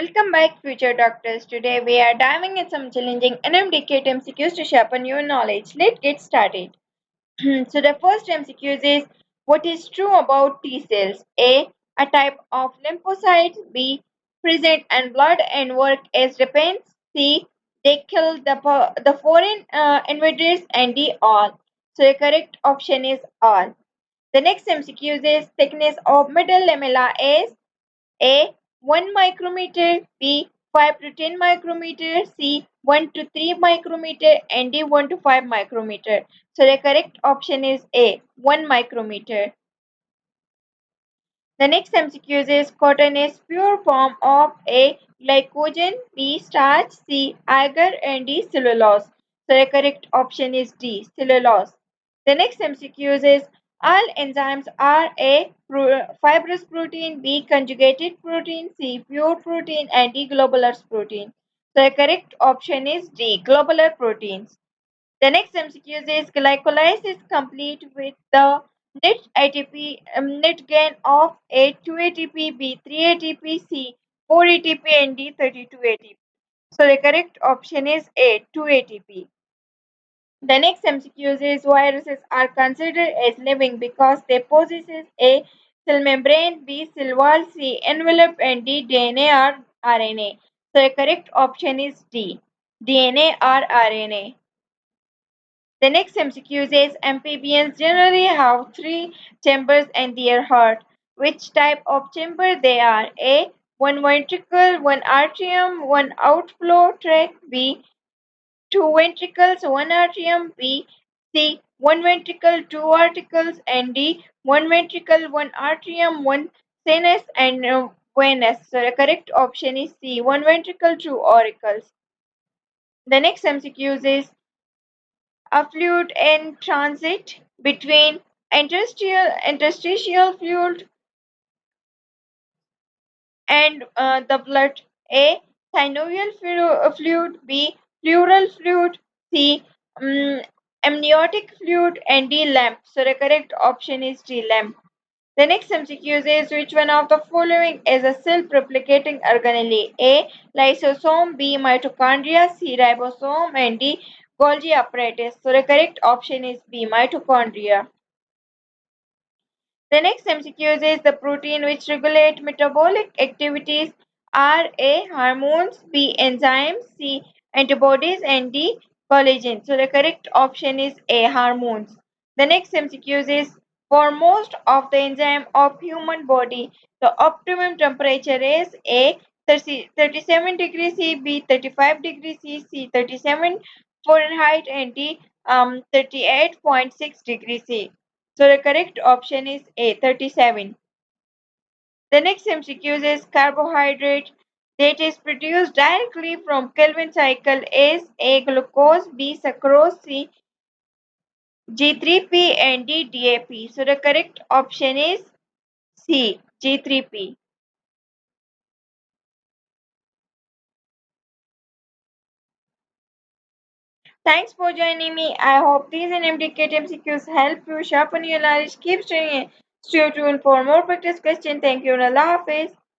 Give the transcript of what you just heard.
Welcome back, future doctors. Today we are diving in some challenging MDCat MCQs to sharpen your knowledge. Let's get started. So the first MCQ is what is true about T cells? A type of lymphocytes. B, present in blood and work as defense. C, they kill the foreign invaders. And D, all. So the correct option is all. The next MCQ is thickness of middle lamella is a 1 micrometer, B 5 to 10 micrometer, C 1 to 3 micrometer, and D 1 to 5 micrometer. So the correct option is A 1 micrometer. The next MCQ is cotton is pure form of A glycogen, B starch, C agar, and D cellulose. So the correct option is D cellulose. The next MCQ is all enzymes are A fibrous protein, B conjugated protein, C pure protein, and D globular protein. So the correct option is D globular proteins. The next MCQ is glycolysis is complete with the net ATP net gain of A 2 ATP, B 3 ATP, C 4 ATP, and D 32 ATP. So the correct option is A 2 ATP. The next MCQ is viruses are considered as living because they possess A cell membrane, B cell wall, C envelope, and D DNA or RNA. So the correct option is D DNA or RNA. The next MCQ is amphibians generally have three chambers in their heart. Which type of chamber they are? A. One ventricle, one atrium, one outflow tract. B. Two ventricles, one atrium. B. C. One ventricle, two auricles. And D. One ventricle, one atrium, one sinus, and venous. So the correct option is C. One ventricle, two auricles. The next MCQ is a fluid in transit between interstitial fluid and the blood. A. Synovial fluid. B. Pleural fluid. C. Um, amniotic fluid. And D. Lamp. So the correct option is D. Lamp. The next MCQ is which one of the following is a self-replicating organelle? A. Lysosome. B. Mitochondria. C. Ribosome. And D. Golgi apparatus. So the correct option is B. Mitochondria. The next MCQ is the protein which regulate metabolic activities are A. Hormones. B. Enzymes. C. Antibodies. And D. Collagen. So the correct option is A. Hormones. The next MCQ is for most of the enzyme of human body, the optimum temperature is A 37 degrees C, B 35 degrees C, C 37 Fahrenheit, and D 38.6 degrees C. So the correct option is A 37. The next MCQ is carbohydrate that is produced directly from Calvin cycle is A glucose, B sucrose, C G3P, and D DAP. So the correct option is C G3P. Thanks for joining me. I hope these and MDCat MCQs help you sharpen your knowledge. Keep stay tuned for more practice questions. Thank you and Allah Hafiz.